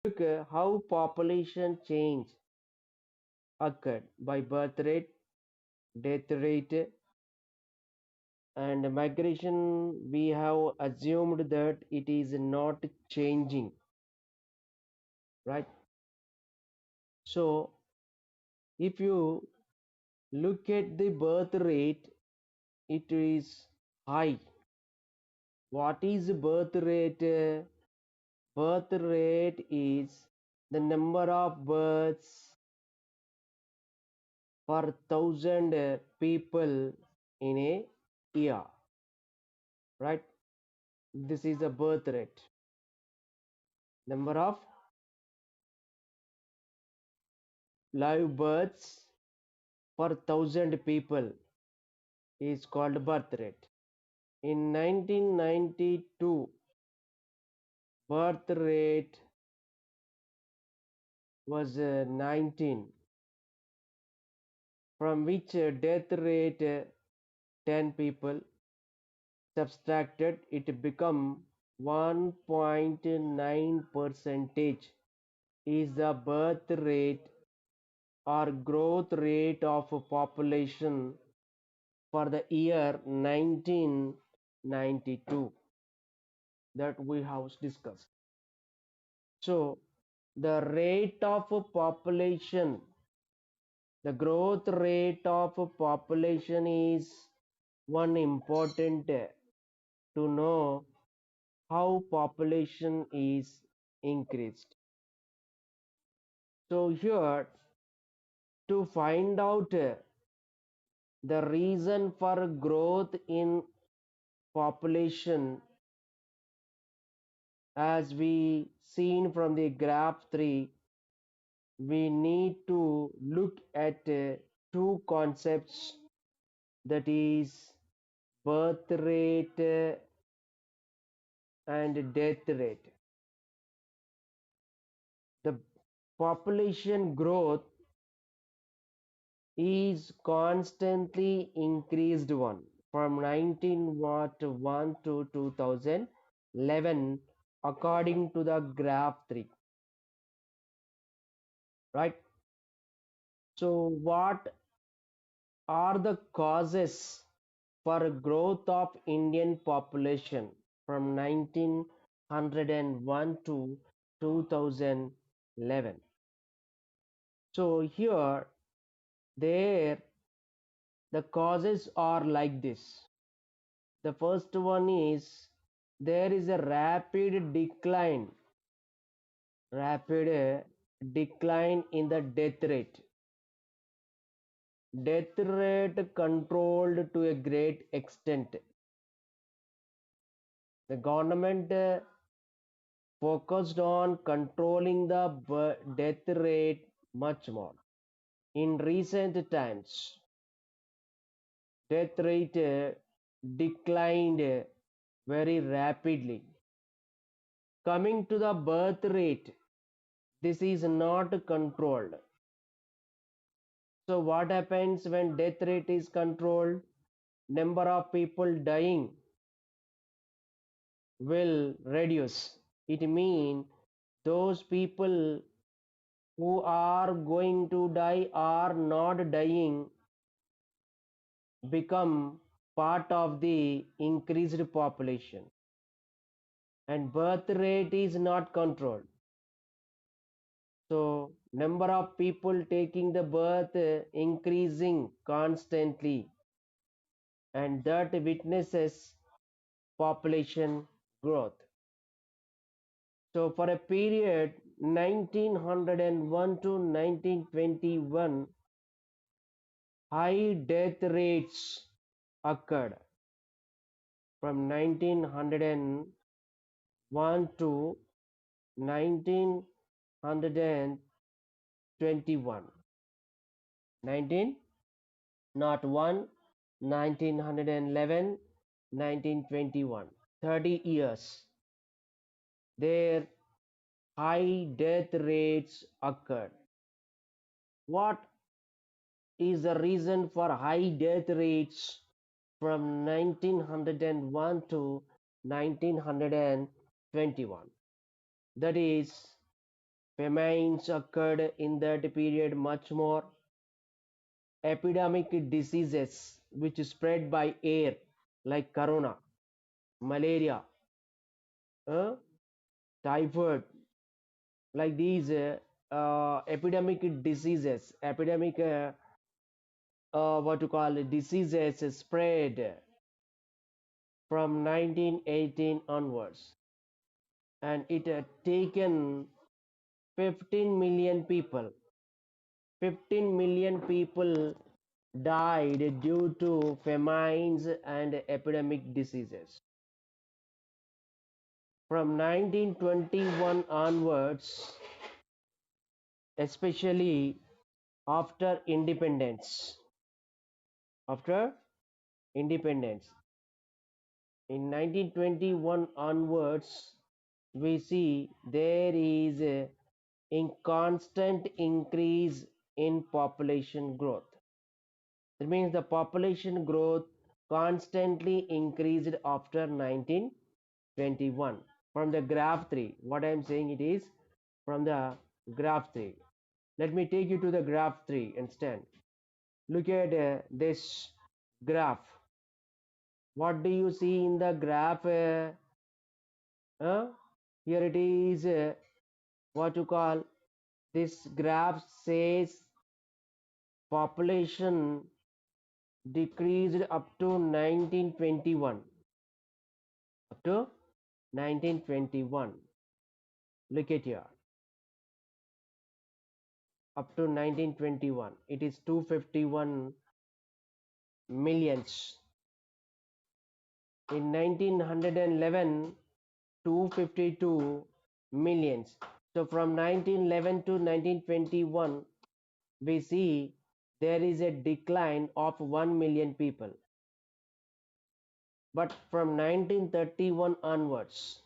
Look how population change occurred by birth rate, death rate, and migration. We have assumed that it is not changing, right? So if you look at the birth rate, it is high. What is birth rate? Birth rate is the number of births per thousand people in a year, right? This is a birth rate. Number of live births per thousand people is called birth rate. In 1992, birth rate was 19, from which death rate 10 people subtracted, it become 1.9 percentage is the birth rate or growth rate of a population for the year 1992 that we have discussed. So the rate of population, the growth rate of population is one important to know how population is increased. So here, to find out the reason for growth in population, as we seen from the graph 3, we need to look at two concepts, that is birth rate and death rate. The population growth is constantly increased one from 1901 to 2011 according to the graph 3, right? So what are the causes for growth of Indian population from 1901 to 2011? So here, there, the causes are like this. The first one is there is a rapid decline in the death rate. Death rate controlled to a great extent. The government focused on controlling the death rate much more. In recent times, death rate declined very rapidly. Coming to the birth rate, this is not controlled. So what happens when death rate is controlled? Number of people dying will reduce. It means those people who are going to die are not dying become part of the increased population, and birth rate is not controlled. So number of people taking the birth increasing constantly, and that witnesses population growth. So for a period 1901 to 1921, high death rates occurred from 1901 to 1921. 19 not 1, 1911, 1921. 30 years. Their high death rates occurred. What is the reason for high death rates from 1901 to 1921? That is famines occurred in that period much more. Epidemic diseases which spread by air like corona, malaria, uh, typhoid, like these epidemic diseases, epidemic what to call it, diseases spread from 1918 onwards, and it had taken 15 million people. 15 million people died due to famines and epidemic diseases. From 1921 onwards, especially after independence, after independence, in 1921 onwards, we see there is a constant increase in population growth. That means the population growth constantly increased after 1921. From the graph 3, what I am saying it is from the graph 3. Let me take you to the graph 3 instead. Look at this graph. What do you see in the graph? Uh? Here it is what you call, this graph says population decreased up to 1921. Up to 1921. Look at here. Up to 1921. It is 251 millions. In 1911, 252 millions. So from 1911 to 1921, we see there is a decline of 1 million people. But from 1931 onwards,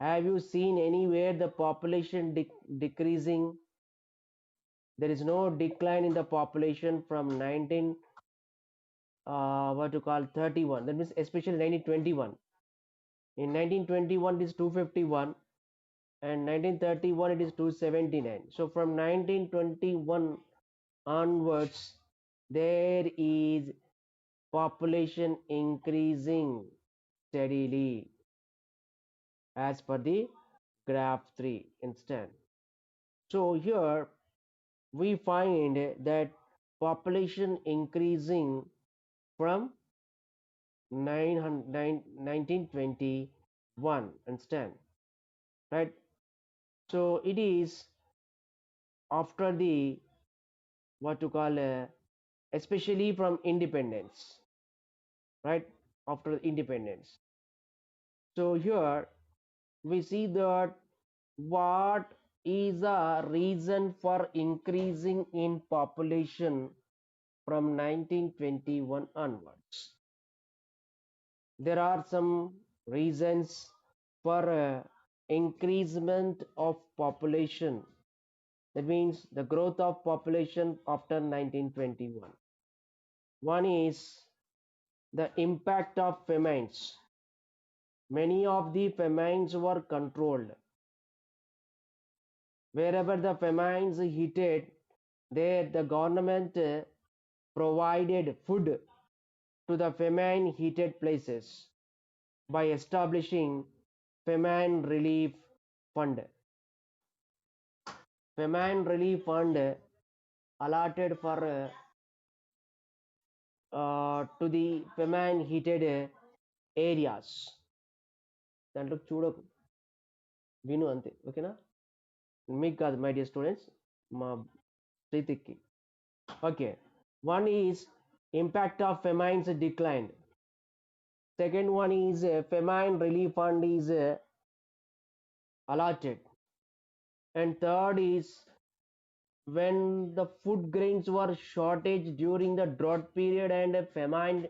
have you seen anywhere the population decreasing? There is no decline in the population from 19 what to call 31. That means especially 1921. In 1921 it is 251, and 1931 it is 279. So from 1921 onwards, there is population increasing steadily as per the graph 3 instead. So here we find that population increasing from 1921 instead, right? So it is after the what to call especially from independence, right? After independence. So here we see that what is the reason for increasing in population from 1921 onwards. There are some reasons for increasement of population. That means the growth of population after 1921. One is the impact of famines. Many of the famines were controlled. Wherever the famines hit, there the government provided food to the famine heated places by establishing famine relief fund. Famine relief fund allotted for to the famine heated areas. దాంట్లో చూడకు విను అంతే ఓకేనా మీకు కాదు my dear students మా ప్రీతికి okay one is impact of famines declined. Second one is famine relief fund is allotted. And third is when the food grains were shortage during the drought period and famine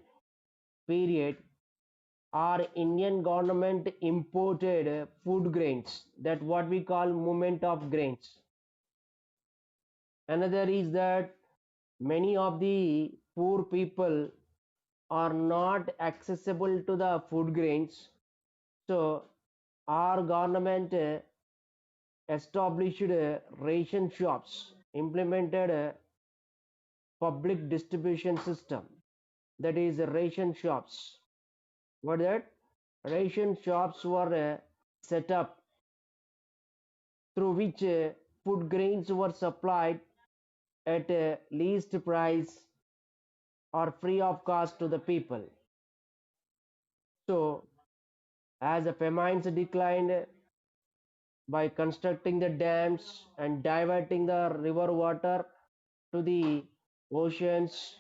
period, our Indian government imported food grains, that what we call movement of grains. Another is that many of the poor people are not accessible to the food grains, so our government established ration shops, implemented a public distribution system, that is ration shops. What that? Ration shops were set up through which food grains were supplied at least price or free of cost to the people. So, as the famines declined, by constructing the dams and diverting the river water to the oceans,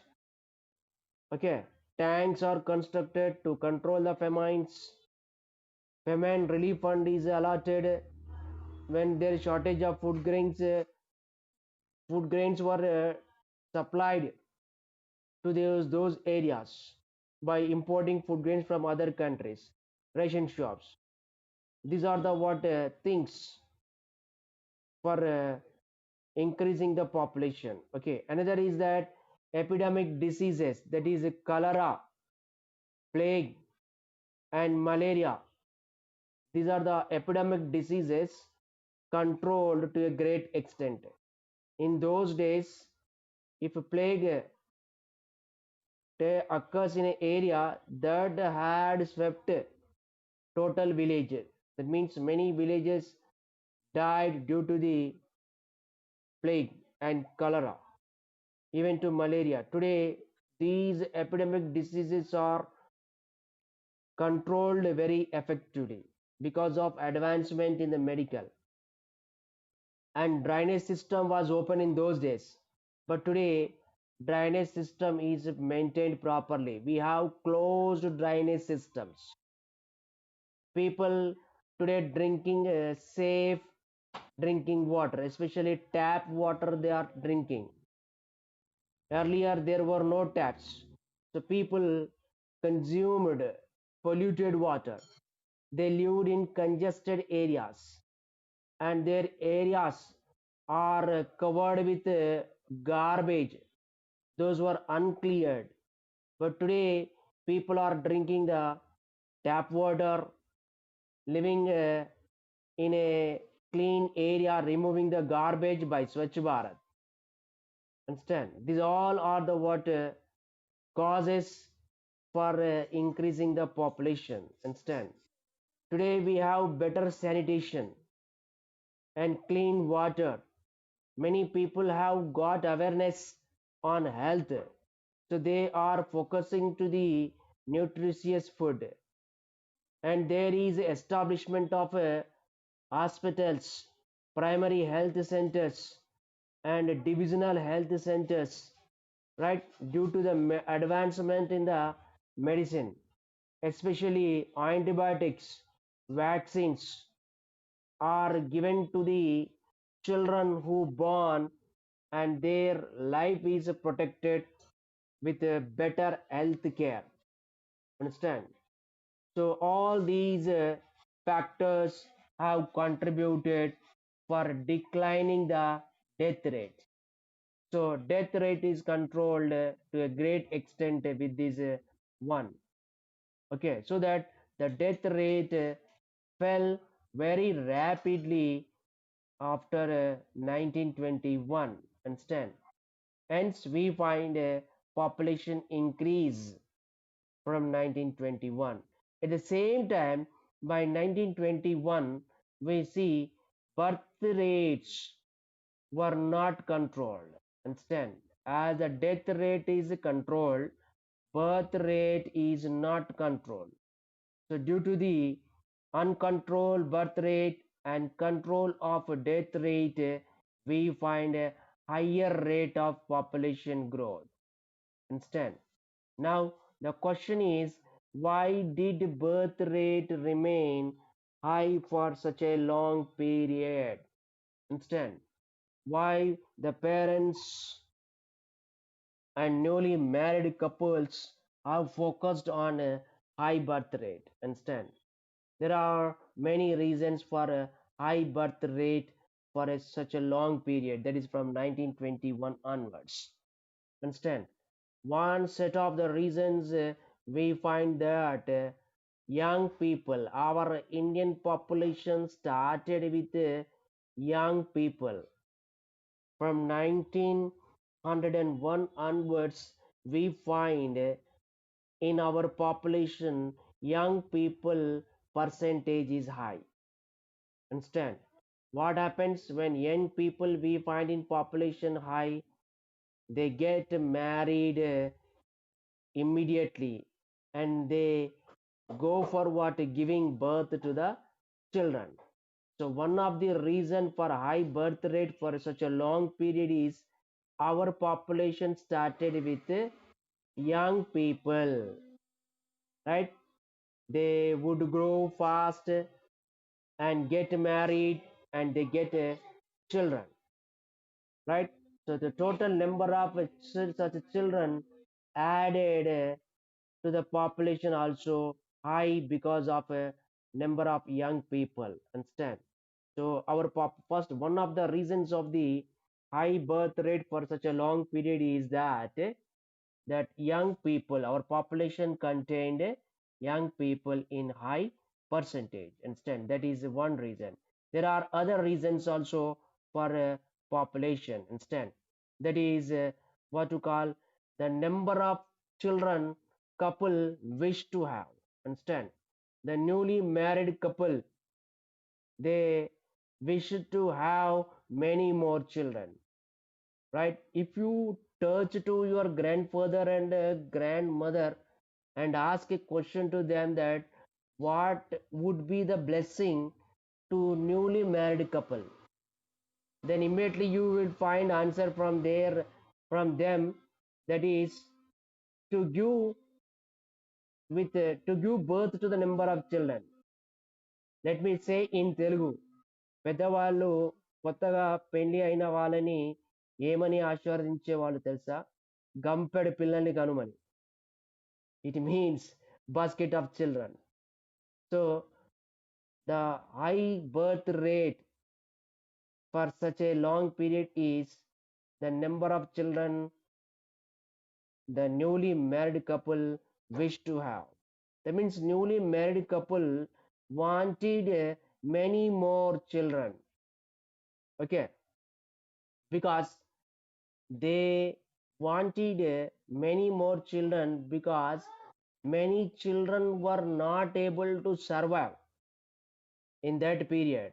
okay, tanks are constructed to control the famines. Famine relief fund is allotted when there is shortage of food grains. Food grains were supplied to those areas by importing food grains from other countries. Ration shops. These are the what things for increasing the population. Okay, another is that epidemic diseases, that is cholera, plague, and malaria. These are the epidemic diseases controlled to a great extent. In those days, if a plague occurs in an area that had swept total villages, that means many villages died due to the plague and cholera, even to malaria. Today, these epidemic diseases are controlled very effectively because of advancement in the medical, and drainage system was open in those days, but today drainage system is maintained properly. We have closed drainage systems. People today drinking safe drinking water, especially tap water they are drinking. Earlier there were no taps, so people consumed polluted water. They lived in congested areas, and their areas are covered with garbage. Those were uncleared. But today, people are drinking the tap water, living in a clean area, removing the garbage by Swachh Bharat. Understand? These all are the what causes for increasing the population. Understand? Today we have better sanitation and clean water. Many people have got awareness on health, so they are focusing to the nutritious food, and there is establishment of hospitals, primary health centers, and divisional health centers, right, due to the advancement in the medicine, especially antibiotics, vaccines are given to the children who born, and their life is protected with a better health care. Understand? So all these factors have contributed for declining the death rate. So death rate is controlled to a great extent with this one. Okay, so that the death rate fell very rapidly after 1921. Understand? Hence, we find a population increase from 1921. At the same time, by 1921, we see birth rates were not controlled. Understand? As the death rate is controlled, birth rate is not controlled. So, due to the uncontrolled birth rate and control of death rate, we find a higher rate of population growth. Understand? Now, the question is, why did birth rate remain high for such a long period? Understand? Why the parents and newly married couples have focused on a high birth rate? Understand? There are many reasons for a high birth rate for such a long period, that is from 1921 onwards. Understand? One set of the reasons we find that young people, our Indian population started with young people. From 1901 onwards, we find in our population young people percentage is high. Understand? What happens when young people we find in population high? They get married immediately, and they go for what, giving birth to the children. So one of the reason for high birth rate for such a long period is our population started with young people, right? They would grow fast and get married, and they get children, right? So the total number of such children added to the population also high because of a number of young people. Understand? So our first one of the reasons of the high birth rate for such a long period is that young people, our population contained young people in high percentage. Understand? That is one reason. There are other reasons also for population. Understand? That is what to call the number of children couple wish to have. Understand? The newly married couple, they wish to have many more children, right? If you touch to your grandfather and grandmother and ask a question to them that what would be the blessing to newly married couple, then immediately you will find answer from them, that is to give to give birth to the number of children. Let me say in Telugu, పెద్దవాళ్ళు కొత్తగా పెళ్లి అయిన వాళ్ళని ఏమని ఆశీర్వదించే వాళ్ళు తెలుసా? గంపెడు పిల్లల్ని కనుమని. It means basket of children. So the high birth rate for such a long period is the number of children the newly married couple wish to have. That means newly married couple wanted many more children. Okay, because they wanted many more children because many children were not able to survive in that period.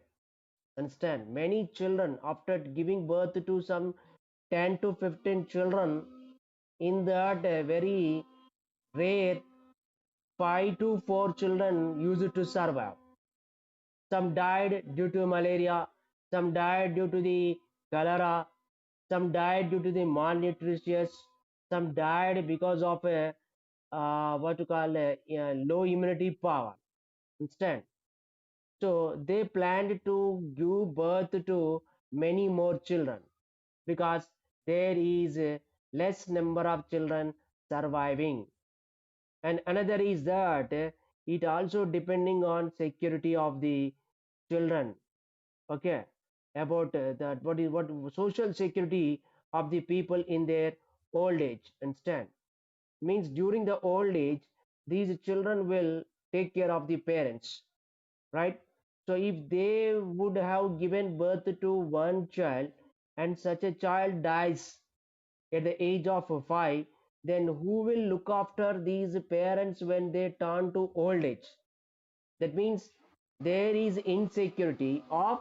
Understand? Many children, after giving birth to some 10 to 15 children, in that very rare 5 to 4 children used to survive. Some died due to malaria, some died due to the cholera, some died due to the malnutrition, some died because of a what to call low immunity power. Understand? So they planned to give birth to many more children because there is a less number of children surviving. And another is that it also depending on security of the children. Okay, about that what social security of the people in their old age. Understand? Means during the old age, these children will take care of the parents, right? So if they would have given birth to one child and such a child dies at the age of 5, then who will look after these parents when they turn to old age? That means there is insecurity of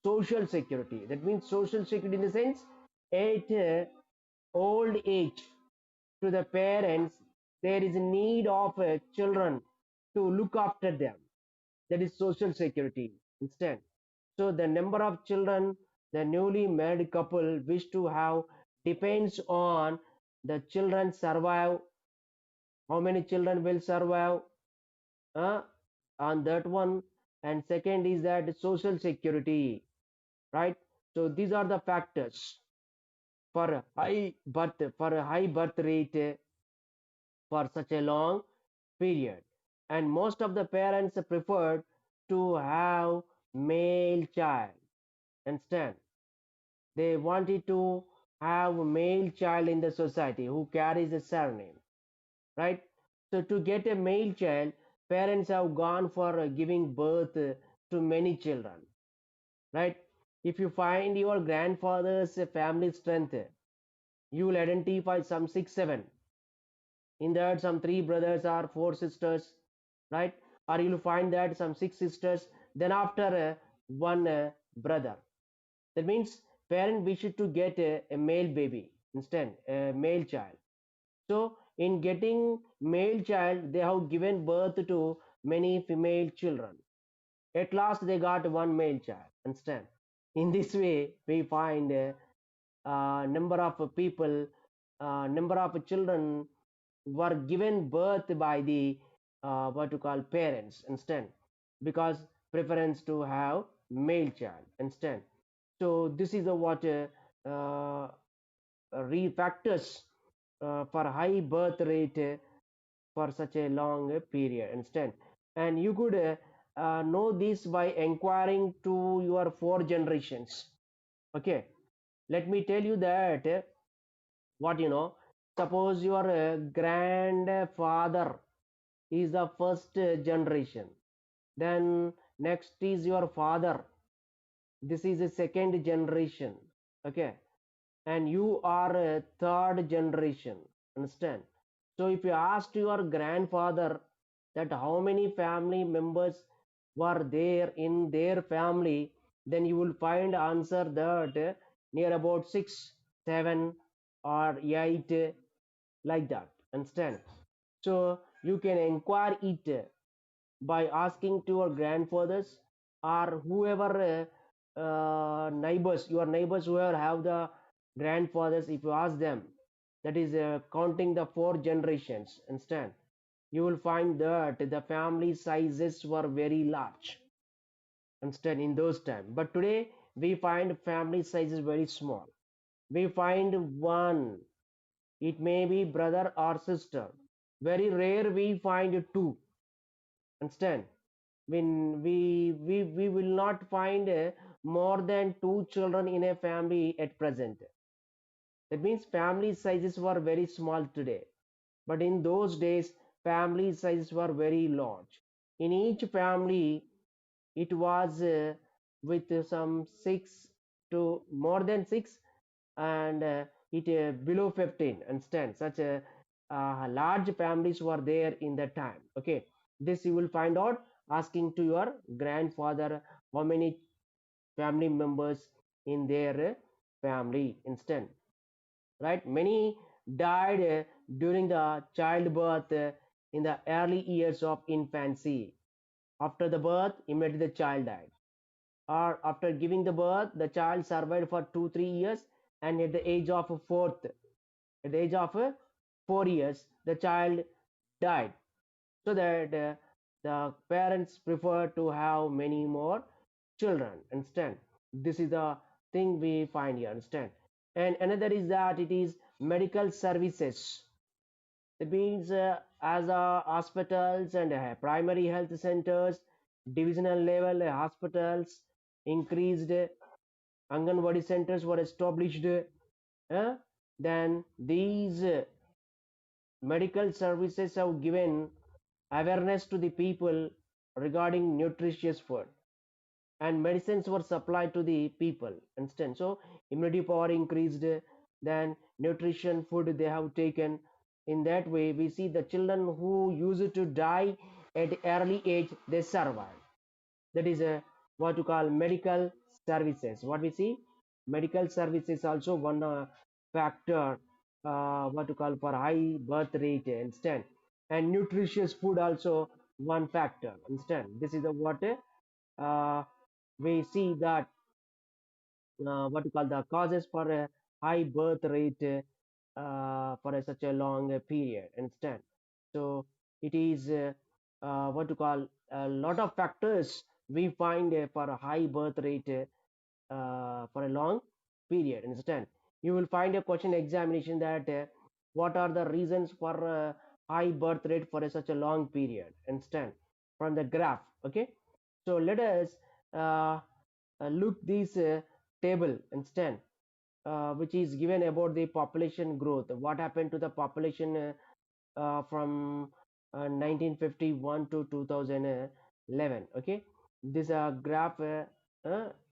social security. That means social security in the sense at old age, to the parents, there is a need of children to look after them. That is social security instead. So the number of children the newly married couple wish to have depends on the children survive, how many children will survive uh, on that one, and second is that social security, right? So these are the factors for a high birth rate for such a long period. And most of the parents preferred to have male child. Understand? They wanted to have a male child in the society who carries a surname, right? So to get a male child, parents have gone for giving birth to many children, right? If you find your grandfather's family strength, you will identify some 6 7. In that some three brothers or four sisters, right? Or you'll find that some six sisters, then after one brother. That means parent wishes to get a male baby, instead a male child. So in getting male child, they have given birth to many female children. At last they got one male child, understand? In this way we find number of people, number of children were given birth by the what to call parents instead, because preference to have male child instead. So this is the what uh, factors for high birth rate for such a long period instead. And you could know this by inquiring to your four generations. Okay, let me tell you that what you know, suppose your grandfather is the first generation, then next is your father, this is a second generation. Okay, and you are a third generation, understand? So if you ask your grandfather that how many family members were there in their family, then you will find answer that near about 6 7 or 8, like that, understand? So you can inquire it by asking to your grandfathers or whoever neighbors, your neighbors whoever have the grandfathers. If you ask them, that is counting the four generations instead, you will find that the family sizes were very large instead in those times. But today we find family sizes very small. We find one, it may be brother or sister. Very rare we find two, understand? When we will not find more than two children in a family at present. That means family sizes were very small today, but in those days family sizes were very large. In each family it was with some 6 to more than 6, and it below 15, understand? Such a large families were there in that time. Okay, this you will find out asking to your grandfather how many family members in their family instant, right? Many died during the childbirth, in the early years of infancy. After the birth immediately the child died, or after giving the birth the child survived for 2 3 years, and at the age of fourth, at the age of 4 years the child died. So that the parents prefer to have many more children, understand? This is the thing we find here, understand? And another is that it is medical services. It means as hospitals and primary health centers, divisional level hospitals increased, Anganwadi centers were established. Then these medical services have given awareness to the people regarding nutritious food, and medicines were supplied to the people instant. So immunity power increased, then nutrition food they have taken. In that way we see the children who used to die at early age, they survive. That is what you call medical services. What we see, medical services also one factor, what you call for high birth rate instant. And nutritious food also one factor instant. This is the what uh, we see that what you call the causes for a high birth rate for such a long period instant. So it is what you call a lot of factors we find for a high birth rate for a long period instant. You will find a question examination that what are the reasons for high birth rate for such a long period instant, from the graph. Okay, so let us uh, look this table instead, which is given about the population growth. What happened to the population from 1951 to 2011? Okay, this graph